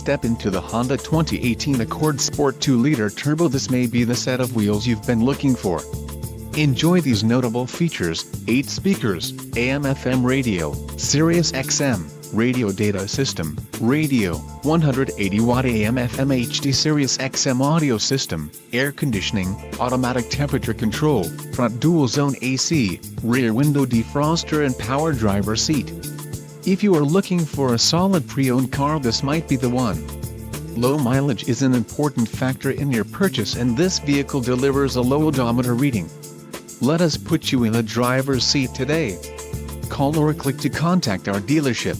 step into the Honda 2018 Accord Sport 2-liter Turbo. This may be the set of wheels you've been looking for. Enjoy these notable features: 8 speakers, AM/FM radio, Sirius XM, radio data system, radio, 180-watt AM/FM HD Sirius XM audio system, air conditioning, automatic temperature control, front dual-zone AC, rear window defroster and power driver seat. If you are looking for a solid pre-owned car, this might be the one. Low mileage is an important factor in your purchase, and this vehicle delivers a low odometer reading. Let us put you in the driver's seat today. Call or click to contact our dealership.